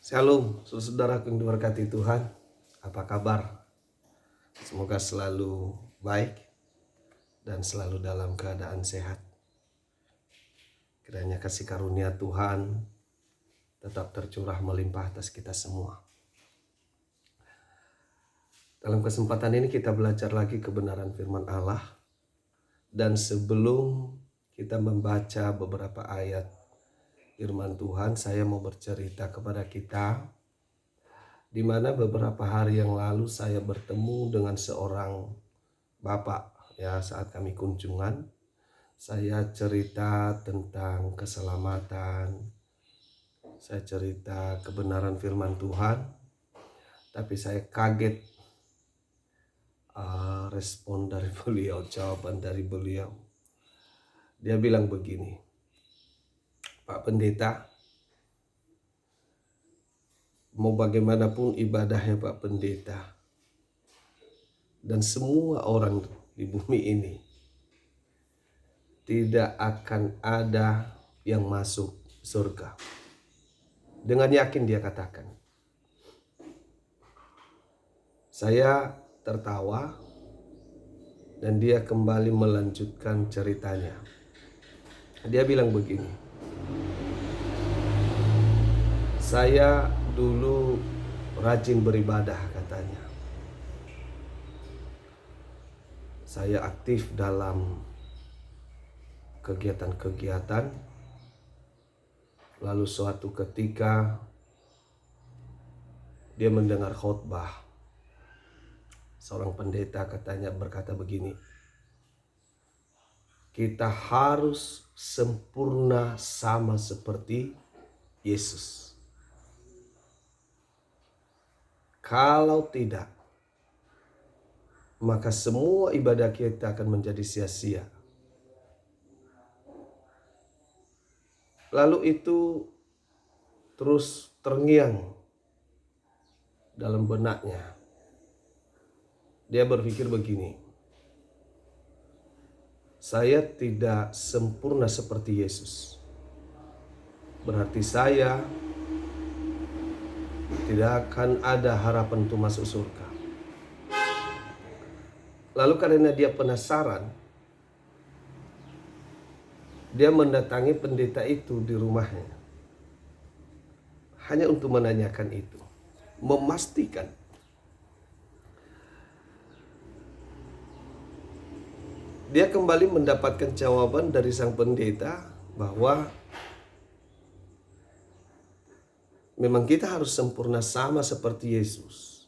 Shalom, saudara yang diberkati Tuhan. Apa kabar? Semoga selalu baik dan selalu dalam keadaan sehat. Kiranya kasih karunia Tuhan tetap tercurah melimpah atas kita semua. Dalam kesempatan ini kita belajar lagi kebenaran firman Allah. Dan sebelum kita membaca beberapa ayat firman Tuhan, saya mau bercerita kepada kita di mana beberapa hari yang lalu saya bertemu dengan seorang bapak ya saat kami kunjungan. Saya cerita tentang keselamatan, saya cerita kebenaran firman Tuhan, tapi saya kaget respon dari beliau, jawaban dari beliau. Dia bilang begini, Pak Pendeta, mau bagaimanapun ibadahnya Pak Pendeta dan semua orang di bumi ini, tidak akan ada yang masuk surga. Dengan yakin dia katakan. Saya tertawa dan dia kembali melanjutkan ceritanya. Dia bilang begini, saya dulu rajin beribadah katanya. Saya aktif dalam kegiatan-kegiatan. Lalu suatu ketika dia mendengar khotbah. Seorang pendeta katanya berkata begini, kita harus sempurna sama seperti Yesus. Kalau tidak, maka semua ibadah kita akan menjadi sia-sia. Lalu itu terus terngiang dalam benaknya. Dia berpikir begini, saya tidak sempurna seperti Yesus. Berarti saya tidak akan ada harapan untuk masuk surga. Lalu karena dia penasaran, dia mendatangi pendeta itu di rumahnya. Hanya untuk menanyakan itu. Memastikan. Dia kembali mendapatkan jawaban dari sang pendeta bahwa memang kita harus sempurna sama seperti Yesus.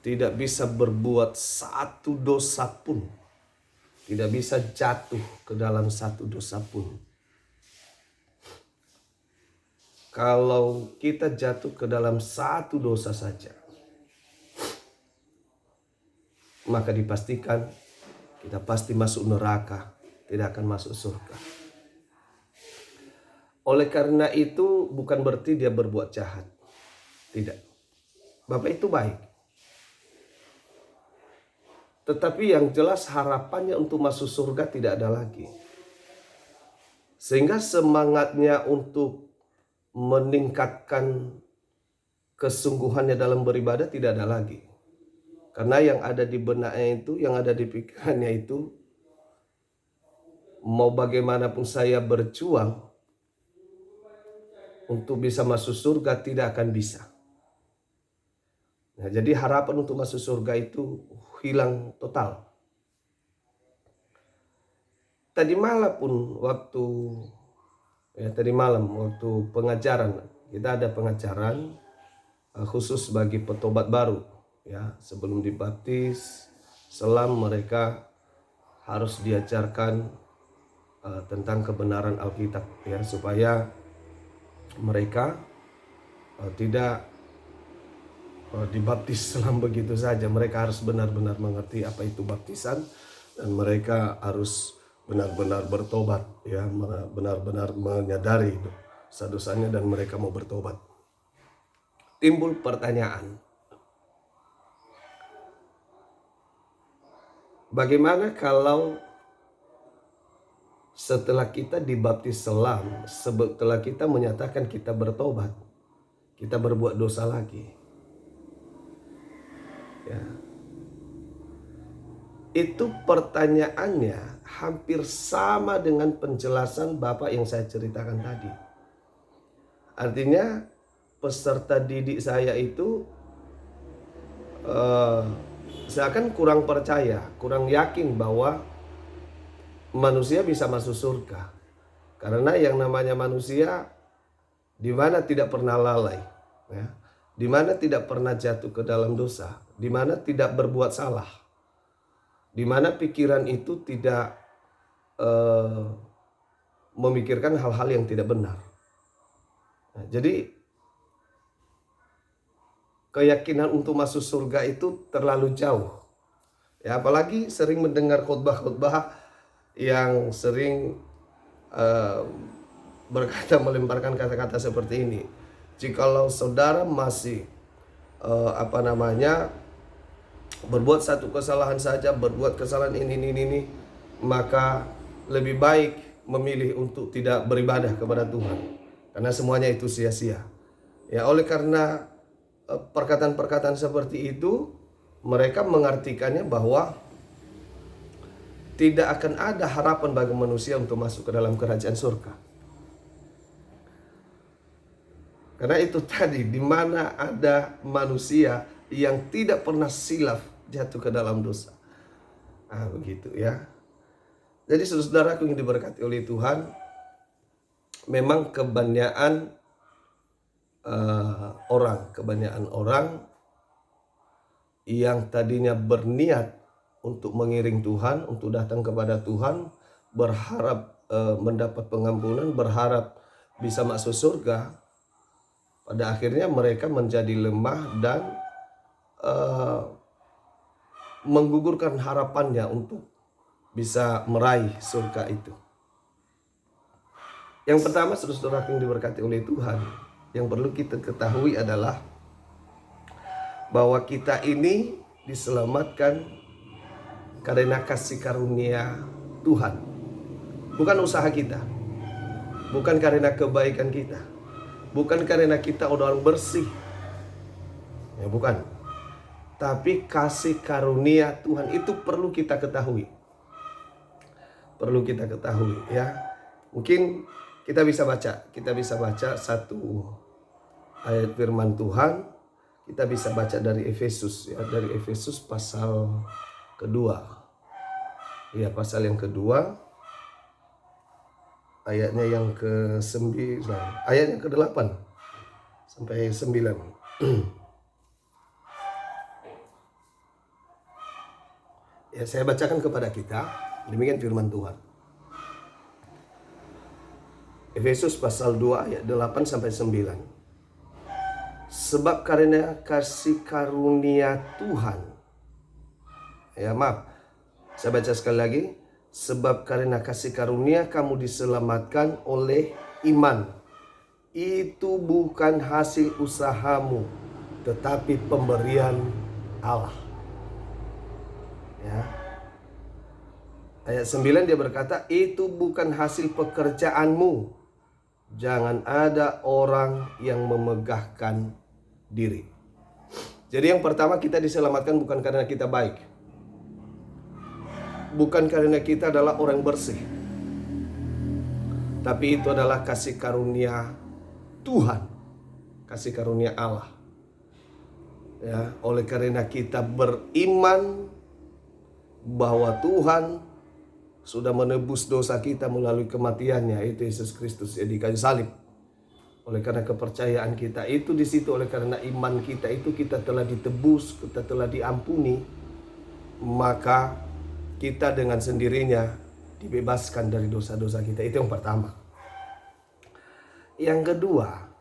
Tidak bisa berbuat satu dosa pun. Tidak bisa jatuh ke dalam satu dosa pun. Kalau kita jatuh ke dalam satu dosa saja, maka dipastikan kita pasti masuk neraka, tidak akan masuk surga. Oleh karena itu bukan berarti dia berbuat jahat. Tidak. Bapak itu baik. Tetapi yang jelas harapannya untuk masuk surga tidak ada lagi. Sehingga semangatnya untuk meningkatkan kesungguhannya dalam beribadah tidak ada lagi. Karena yang ada di benaknya itu, yang ada di pikirannya itu, mau bagaimanapun saya berjuang untuk bisa masuk surga tidak akan bisa. Nah, jadi harapan untuk masuk surga itu hilang total. Tadi malam waktu pengajaran, kita ada pengajaran khusus bagi petobat baru. Ya, sebelum dibaptis, selam mereka harus diajarkan tentang kebenaran Alkitab, ya, supaya mereka tidak dibaptis selam begitu saja. Mereka harus benar-benar mengerti apa itu baptisan dan mereka harus benar-benar bertobat, ya, benar-benar menyadari dosa-dosanya dan mereka mau bertobat. Timbul pertanyaan, bagaimana kalau setelah kita dibaptis selam, setelah kita menyatakan kita bertobat, kita berbuat dosa lagi. Ya. Itu pertanyaannya hampir sama dengan penjelasan Bapak yang saya ceritakan tadi. Artinya peserta didik saya itu seakan kurang percaya, kurang yakin bahwa manusia bisa masuk surga. Karena yang namanya manusia di mana tidak pernah lalai, ya, di mana tidak pernah jatuh ke dalam dosa, di mana tidak berbuat salah, di mana pikiran itu tidak memikirkan hal-hal yang tidak benar. Nah, jadi keyakinan untuk masuk surga itu terlalu jauh. Ya, apalagi sering mendengar khotbah-khotbah yang sering berkata, melemparkan kata-kata seperti ini. Jikalau saudara masih berbuat satu kesalahan saja, berbuat kesalahan ini, maka lebih baik memilih untuk tidak beribadah kepada Tuhan, karena semuanya itu sia-sia. Ya, oleh karena perkataan-perkataan seperti itu, mereka mengartikannya bahwa tidak akan ada harapan bagi manusia untuk masuk ke dalam kerajaan surga. Karena itu tadi, di mana ada manusia yang tidak pernah silaf jatuh ke dalam dosa. Nah, begitu ya. Jadi saudaraku yang diberkati oleh Tuhan, memang kebanyakan orang yang tadinya berniat untuk mengiring Tuhan, untuk datang kepada Tuhan, berharap mendapat pengampunan, berharap bisa masuk surga, pada akhirnya mereka menjadi lemah dan menggugurkan harapannya untuk bisa meraih surga itu. Yang pertama, saudara yang diberkati oleh Tuhan, yang perlu kita ketahui adalah bahwa kita ini diselamatkan karena kasih karunia Tuhan. Bukan usaha kita, bukan karena kebaikan kita, bukan karena kita orang bersih, ya bukan. Tapi kasih karunia Tuhan itu perlu kita ketahui. Perlu kita ketahui ya. Mungkin kita bisa baca satu ayat firman Tuhan. Kita bisa baca dari Efesus ya, dari Efesus pasal kedua. Ya, pasal yang kedua. Ayatnya yang ke-9, ayat yang ke-8 sampai 9. Ya, saya bacakan kepada kita. Demikian firman Tuhan. Efesus pasal 2 ayat 8 sampai 9. Sebab karena kasih karunia Tuhan. Ya, maaf. Saya baca sekali lagi. Sebab karena kasih karunia kamu diselamatkan oleh iman. Itu bukan hasil usahamu, tetapi pemberian Allah. Ya. Ayat 9 dia berkata, itu bukan hasil pekerjaanmu. Jangan ada orang yang memegahkan diri. Jadi yang pertama, kita diselamatkan bukan karena kita baik. Bukan karena kita adalah orang bersih. Tapi itu adalah kasih karunia Tuhan. Kasih karunia Allah. Ya, oleh karena kita beriman bahwa Tuhan sudah menebus dosa kita melalui kematiannya, itu Yesus Kristus di kayu salib. Oleh karena kepercayaan kita itu di situ, oleh karena iman kita itu, kita telah ditebus, kita telah diampuni, maka kita dengan sendirinya dibebaskan dari dosa-dosa kita. Itu yang pertama. Yang kedua,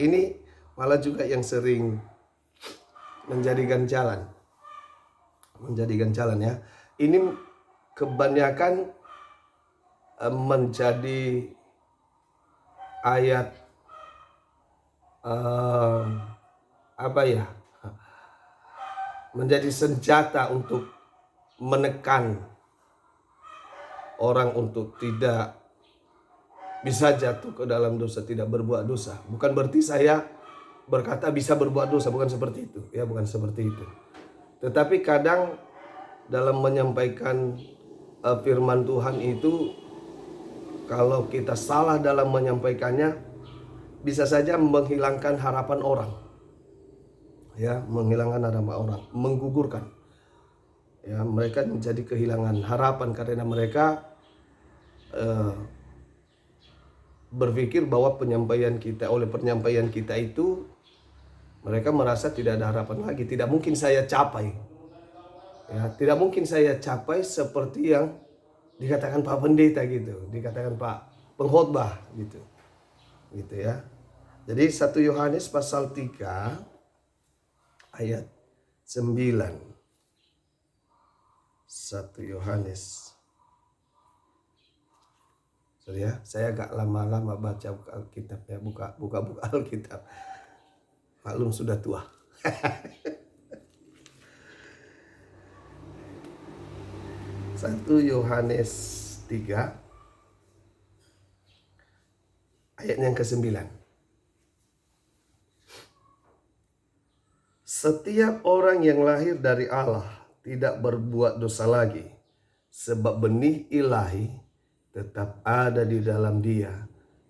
ini malah juga yang sering menjadikan jalan ya. Ini kebanyakan menjadi ayat menjadi senjata untuk menekan orang untuk tidak bisa jatuh ke dalam dosa, tidak berbuat dosa. Bukan berarti saya berkata bisa berbuat dosa, bukan seperti itu. Ya, bukan seperti itu. Tetapi kadang dalam menyampaikan firman Tuhan itu, kalau kita salah dalam menyampaikannya, bisa saja menghilangkan harapan orang. Ya, menghilangkan harapan orang, menggugurkan. Ya, mereka menjadi kehilangan harapan karena mereka berpikir bahwa oleh penyampaian kita itu mereka merasa tidak ada harapan lagi. Tidak mungkin saya capai. Ya, tidak mungkin saya capai seperti yang dikatakan Pak Pendeta gitu, dikatakan Pak Pengkhotbah gitu. Gitu ya. Jadi 1 Yohanes pasal 3 ayat 9. 1 Yohanes. Sorry ya, saya agak lama-lama baca buka Alkitab ya, buka Alkitab. Maklum sudah tua. 1 Yohanes 3 ayat yang ke-9. Setiap orang yang lahir dari Allah tidak berbuat dosa lagi, sebab benih ilahi tetap ada di dalam dia,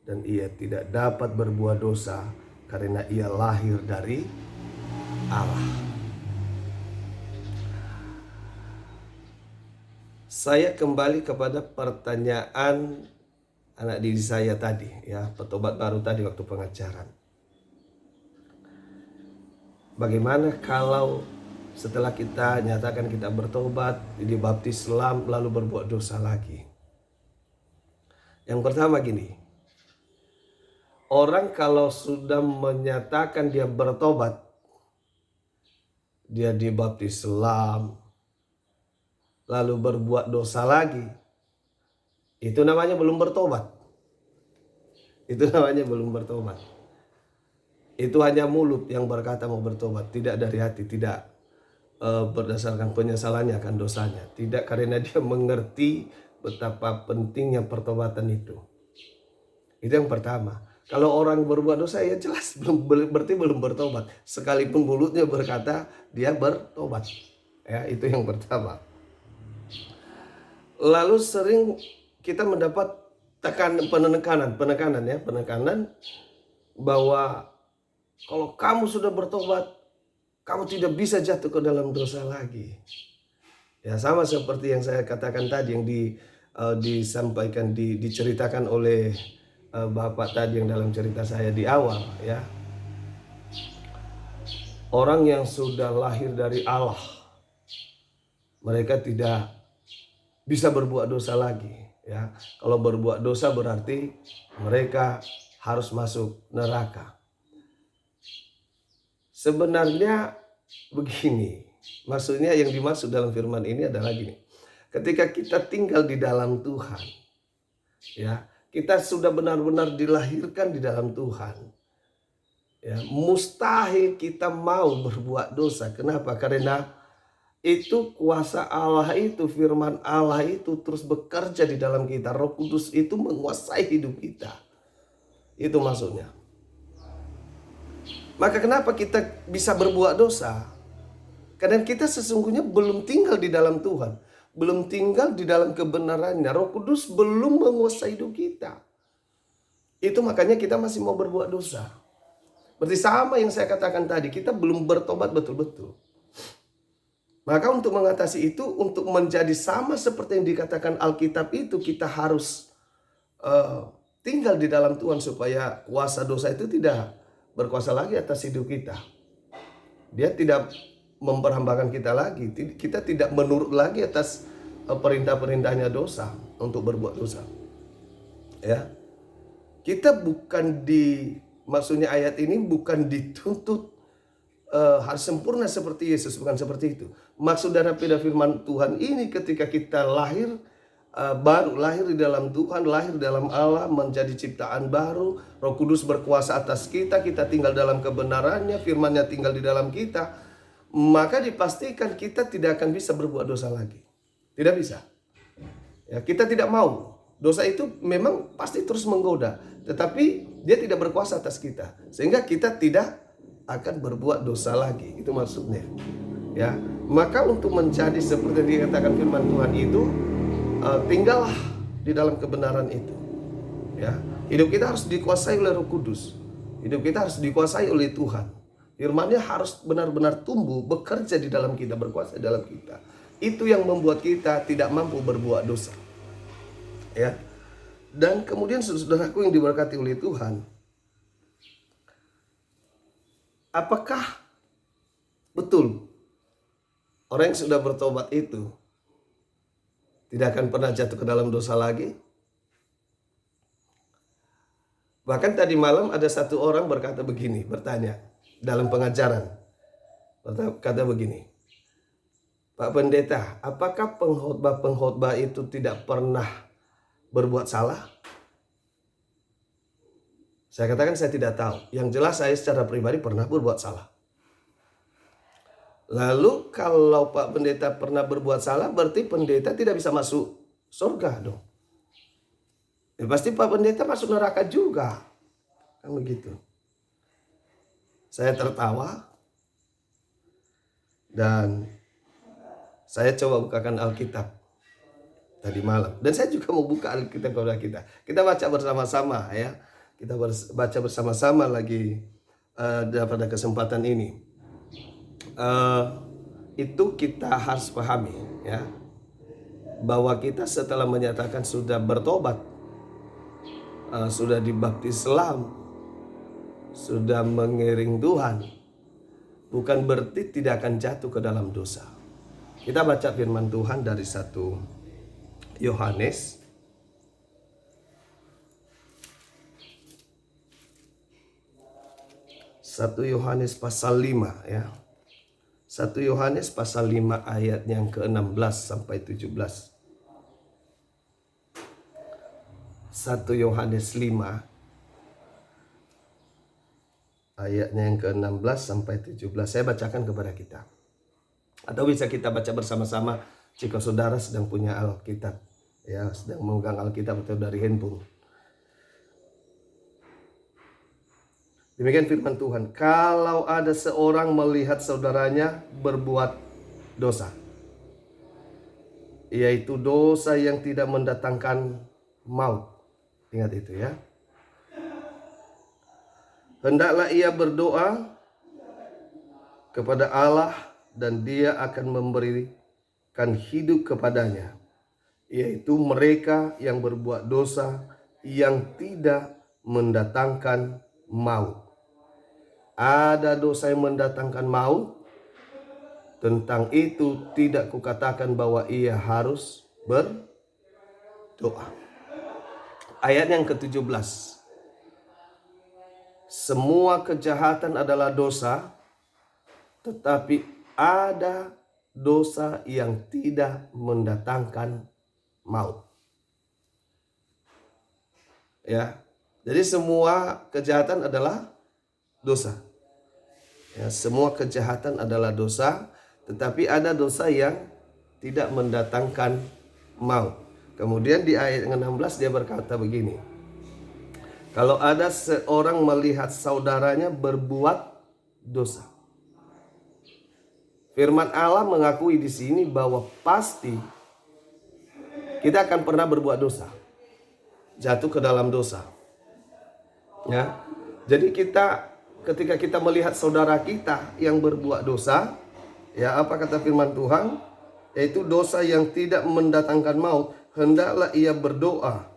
dan ia tidak dapat berbuat dosa karena ia lahir dari Allah. Saya kembali kepada pertanyaan anak didik saya tadi, ya, petobat baru tadi waktu pengajaran. Bagaimana kalau setelah kita nyatakan kita bertobat, dibaptis Islam, lalu berbuat dosa lagi? Yang pertama gini, orang kalau sudah menyatakan dia bertobat, dia dibaptis Islam, lalu berbuat dosa lagi, itu namanya belum bertobat. Itu namanya belum bertobat. Itu hanya mulut yang berkata mau bertobat, tidak dari hati, tidak berdasarkan penyesalannya akan dosanya, tidak karena dia mengerti betapa pentingnya pertobatan itu. Itu yang pertama. Kalau orang berbuat dosa, ya jelas berarti belum bertobat, sekalipun mulutnya berkata dia bertobat. Ya, itu yang pertama. Lalu sering kita mendapat penekanan bahwa kalau kamu sudah bertobat, kamu tidak bisa jatuh ke dalam dosa lagi. Ya, sama seperti yang saya katakan tadi, yang disampaikan, diceritakan oleh Bapak tadi yang dalam cerita saya di awal, ya. Orang yang sudah lahir dari Allah, mereka tidak bisa berbuat dosa lagi, ya. Kalau berbuat dosa berarti mereka harus masuk neraka. Sebenarnya begini, maksudnya yang dimaksud dalam firman ini adalah gini. Ketika kita tinggal di dalam Tuhan, ya, kita sudah benar-benar dilahirkan di dalam Tuhan. Ya, mustahil kita mau berbuat dosa. Kenapa? Karena itu kuasa Allah itu, firman Allah itu terus bekerja di dalam kita. Roh Kudus itu menguasai hidup kita. Itu maksudnya. Maka kenapa kita bisa berbuat dosa? Karena kita sesungguhnya belum tinggal di dalam Tuhan. Belum tinggal di dalam kebenarannya. Roh Kudus belum menguasai hidup kita. Itu makanya kita masih mau berbuat dosa. Berarti sama yang saya katakan tadi, kita belum bertobat betul-betul. Maka untuk mengatasi itu, untuk menjadi sama seperti yang dikatakan Alkitab itu, kita harus tinggal di dalam Tuhan supaya kuasa dosa itu tidak berkuasa lagi atas hidup kita. Dia tidak memperhambakan kita lagi. Kita tidak menurut lagi atas perintah-perintahnya dosa untuk berbuat dosa. Ya, kita bukan maksudnya ayat ini bukan dituntut harus sempurna seperti Yesus, bukan seperti itu. Maksud dari firman Tuhan ini, ketika kita lahir baru, lahir di dalam Tuhan, lahir dalam Allah, menjadi ciptaan baru, Roh Kudus berkuasa atas kita, kita tinggal dalam kebenarannya, firman-Nya tinggal di dalam kita, maka dipastikan kita tidak akan bisa berbuat dosa lagi. Tidak bisa. Ya, kita tidak mau. Dosa itu memang pasti terus menggoda, tetapi dia tidak berkuasa atas kita, sehingga kita tidak akan berbuat dosa lagi. Itu maksudnya. Ya, maka untuk menjadi seperti yang dikatakan firman Tuhan itu, tinggallah di dalam kebenaran itu. Ya, hidup kita harus dikuasai oleh Roh Kudus. Hidup kita harus dikuasai oleh Tuhan. Firman-Nya harus benar-benar tumbuh, bekerja di dalam kita, berkuasa di dalam kita. Itu yang membuat kita tidak mampu berbuat dosa. Ya. Dan kemudian saudaraku yang diberkati oleh Tuhan, apakah betul orang yang sudah bertobat itu tidak akan pernah jatuh ke dalam dosa lagi? Bahkan tadi malam ada satu orang berkata begini, bertanya dalam pengajaran. Kata begini, Pak Pendeta, apakah pengkhotbah itu tidak pernah berbuat salah? Saya katakan saya tidak tahu. Yang jelas saya secara pribadi pernah berbuat salah. Lalu kalau Pak Pendeta pernah berbuat salah, berarti pendeta tidak bisa masuk surga dong. Ya pasti Pak Pendeta masuk neraka juga. Kan begitu. Saya tertawa. Dan saya coba bukakan Alkitab tadi malam. Dan saya juga mau buka Alkitab kepada kita. Kita baca bersama-sama ya. Kita baca bersama-sama lagi pada kesempatan ini. Itu kita harus pahami ya. Bahwa kita setelah menyatakan sudah bertobat, sudah dibaptis Islam, sudah mengiring Tuhan, bukan berarti tidak akan jatuh ke dalam dosa. Kita baca firman Tuhan dari 1 Yohanes pasal 5 ya. 1 Yohanes pasal 5 ayat yang ke-16 sampai 17. 1 Yohanes 5 ayatnya yang ke-16 sampai 17. Saya bacakan kepada kita. Atau bisa kita baca bersama-sama jika saudara sedang punya Alkitab. Ya, sedang memegang Alkitab atau dari handphone. Demikian firman Tuhan. Kalau ada seorang melihat saudaranya berbuat dosa, yaitu dosa yang tidak mendatangkan maut. Ingat itu ya. Hendaklah ia berdoa kepada Allah dan Dia akan memberikan hidup kepadanya, yaitu mereka yang berbuat dosa yang tidak mendatangkan maut. Ada dosa yang mendatangkan maut, tentang itu tidak kukatakan bahwa ia harus berdoa. Ayat yang ke-17. Semua kejahatan adalah dosa, tetapi ada dosa yang tidak mendatangkan maut. Ya. Jadi semua kejahatan adalah dosa. Ya, semua kejahatan adalah dosa, tetapi ada dosa yang tidak mendatangkan maut. Kemudian di ayat 16 dia berkata begini. Kalau ada seorang melihat saudaranya berbuat dosa. Firman Allah mengakui di sini bahwa pasti kita akan pernah berbuat dosa. Jatuh ke dalam dosa. Ya. Jadi ketika kita melihat saudara kita yang berbuat dosa, ya apa kata firman Tuhan? Yaitu dosa yang tidak mendatangkan maut, hendaklah ia berdoa.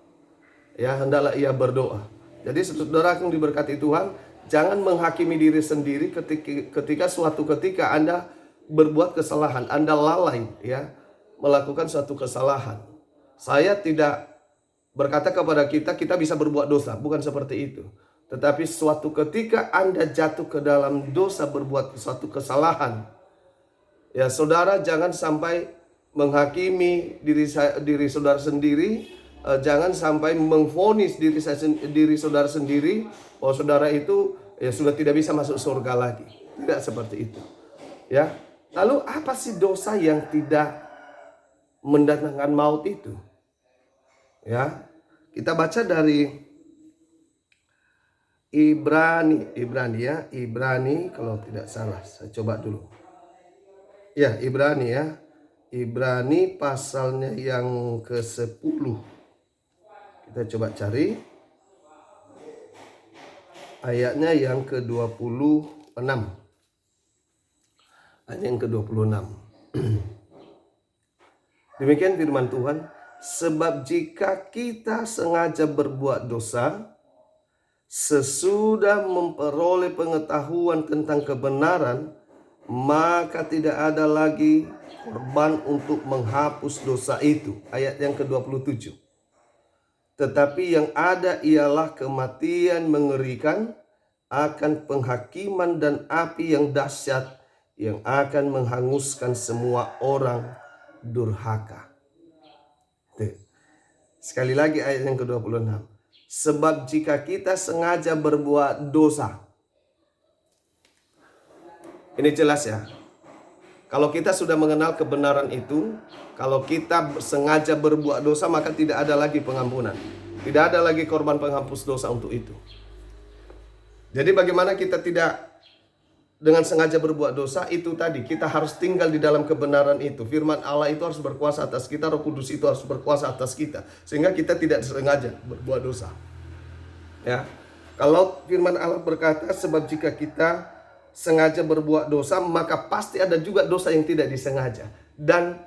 Ya, hendaklah ia berdoa. Jadi saudara yang diberkati Tuhan, jangan menghakimi diri sendiri ketika suatu ketika Anda berbuat kesalahan, Anda lalai ya, melakukan suatu kesalahan. Saya tidak berkata kepada kita bisa berbuat dosa, bukan seperti itu. Tetapi suatu ketika Anda jatuh ke dalam dosa, berbuat suatu kesalahan, ya saudara jangan sampai menghakimi diri saudara sendiri, jangan sampai mengvonis diri saudara sendiri bahwa saudara itu ya sudah tidak bisa masuk surga lagi. Tidak seperti itu. Ya. Lalu apa sih dosa yang tidak mendatangkan maut itu? Ya, kita baca dari Ibrani kalau tidak salah. Saya coba dulu. Ya, Ibrani pasalnya yang ke-10. Kita coba cari ayatnya yang ke-26. Ayat yang ke-26. Demikian firman Tuhan, sebab jika kita sengaja berbuat dosa, sesudah memperoleh pengetahuan tentang kebenaran, maka tidak ada lagi korban untuk menghapus dosa itu. Ayat yang ke-27. Tetapi yang ada ialah kematian mengerikan, akan penghakiman dan api yang dahsyat yang akan menghanguskan semua orang durhaka. Sekali lagi ayat yang ke-26. Sebab jika kita sengaja berbuat dosa. Ini jelas ya. Kalau kita sudah mengenal kebenaran itu, kalau kita sengaja berbuat dosa, maka tidak ada lagi pengampunan. Tidak ada lagi korban penghapus dosa untuk itu. Jadi bagaimana kita tidak dengan sengaja berbuat dosa? Itu tadi, kita harus tinggal di dalam kebenaran itu. Firman Allah itu harus berkuasa atas kita, Roh Kudus itu harus berkuasa atas kita, sehingga kita tidak sengaja berbuat dosa. Ya, kalau firman Allah berkata, sebab jika kita sengaja berbuat dosa, maka pasti ada juga dosa yang tidak disengaja. Dan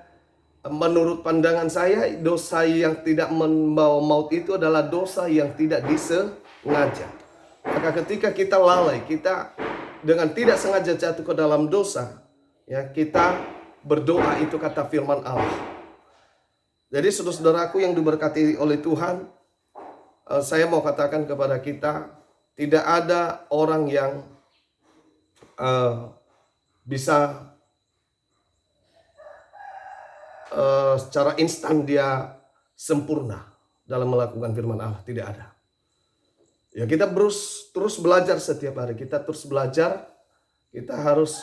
menurut pandangan saya, dosa yang tidak membawa maut itu adalah dosa yang tidak disengaja. Maka ketika kita lalai, kita dengan tidak sengaja jatuh ke dalam dosa, ya, kita berdoa, itu kata firman Allah. Jadi saudara-saudaraku yang diberkati oleh Tuhan, saya mau katakan kepada kita, tidak ada orang yang bisa secara instan dia sempurna dalam melakukan firman Allah. Tidak ada. Ya, kita terus belajar setiap hari. Kita terus belajar. Kita harus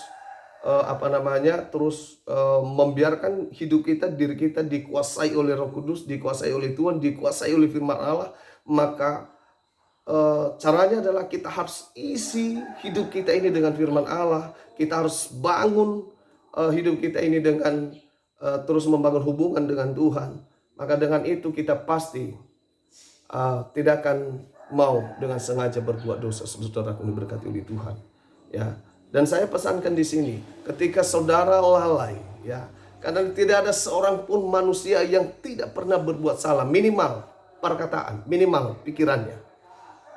terus membiarkan hidup kita, diri kita dikuasai oleh Roh Kudus, dikuasai oleh Tuhan, dikuasai oleh firman Allah. Maka caranya adalah kita harus isi hidup kita ini dengan firman Allah. Kita harus bangun hidup kita ini dengan terus membangun hubungan dengan Tuhan. Maka dengan itu kita pasti tidak akan mau dengan sengaja berbuat dosa. Saudara-saudaraku diberkati oleh Tuhan. Ya. Dan saya pesankan di sini, ketika saudara lalai, ya, karena tidak ada seorang pun manusia yang tidak pernah berbuat salah, minimal perkataan, minimal pikirannya.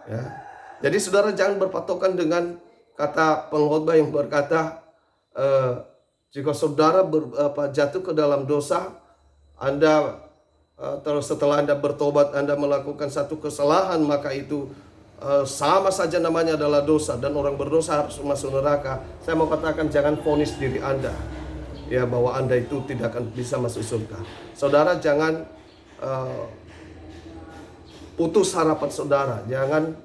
Ya. Jadi saudara jangan berpatokan dengan kata pengkhotbah yang berkata, jika saudara jatuh ke dalam dosa, Anda terus setelah Anda bertobat, Anda melakukan satu kesalahan, maka itu sama saja namanya adalah dosa, dan orang berdosa harus masuk neraka. Saya mau katakan, jangan vonis diri Anda, ya, bahwa Anda itu tidak akan bisa masuk surga. Saudara jangan putus harapan saudara, jangan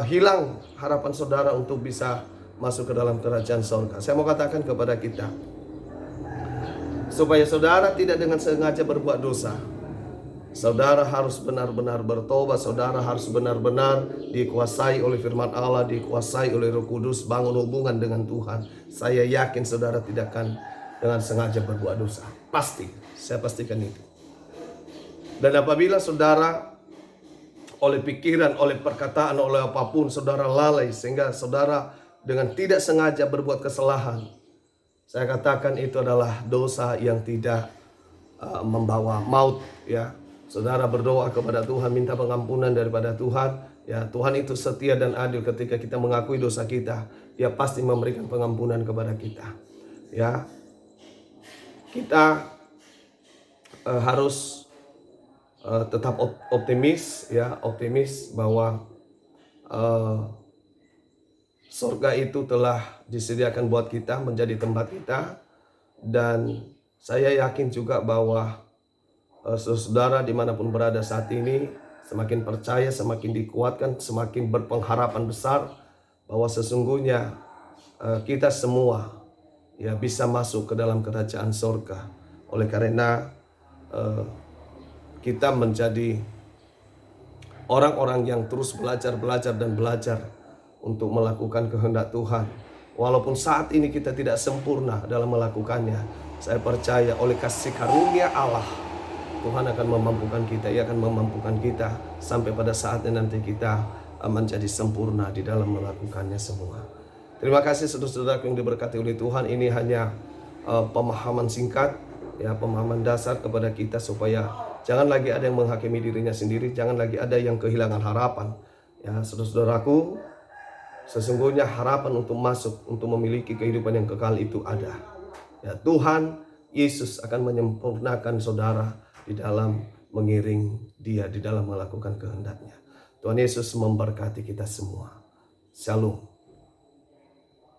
hilang harapan saudara untuk bisa masuk ke dalam kerajaan surga. Saya mau katakan kepada kita, supaya saudara tidak dengan sengaja berbuat dosa, saudara harus benar-benar bertobat. Saudara harus benar-benar dikuasai oleh firman Allah, dikuasai oleh Roh Kudus, bangun hubungan dengan Tuhan. Saya yakin saudara tidak akan dengan sengaja berbuat dosa. Pasti, saya pastikan itu. Dan apabila saudara oleh pikiran, oleh perkataan, oleh apapun saudara lalai sehingga saudara dengan tidak sengaja berbuat kesalahan, saya katakan itu adalah dosa yang tidak membawa maut, ya. Saudara berdoa kepada Tuhan, minta pengampunan daripada Tuhan. Ya, Tuhan itu setia dan adil. Ketika kita mengakui dosa kita, Dia pasti memberikan pengampunan kepada kita. Ya, kita harus tetap optimis, ya, optimis bahwa surga itu telah disediakan buat kita, menjadi tempat kita. Dan saya yakin juga bahwa saudara dimanapun berada saat ini semakin percaya, semakin dikuatkan, semakin berpengharapan besar bahwa sesungguhnya kita semua, ya, bisa masuk ke dalam kerajaan surga. Oleh karena kita menjadi orang-orang yang terus belajar dan belajar untuk melakukan kehendak Tuhan. Walaupun saat ini kita tidak sempurna dalam melakukannya, saya percaya oleh kasih karunia Allah, Tuhan akan memampukan kita. Ia akan memampukan kita sampai pada saatnya nanti kita menjadi sempurna di dalam melakukannya semua. Terima kasih saudara-saudaraku yang diberkati oleh Tuhan. Ini hanya pemahaman singkat, ya, pemahaman dasar kepada kita supaya jangan lagi ada yang menghakimi dirinya sendiri, jangan lagi ada yang kehilangan harapan. Ya, saudara-saudaraku, sesungguhnya harapan untuk masuk, untuk memiliki kehidupan yang kekal itu ada. Ya, Tuhan Yesus akan menyempurnakan saudara di dalam mengiring Dia, di dalam melakukan kehendak-Nya. Tuhan Yesus memberkati kita semua. Shalom.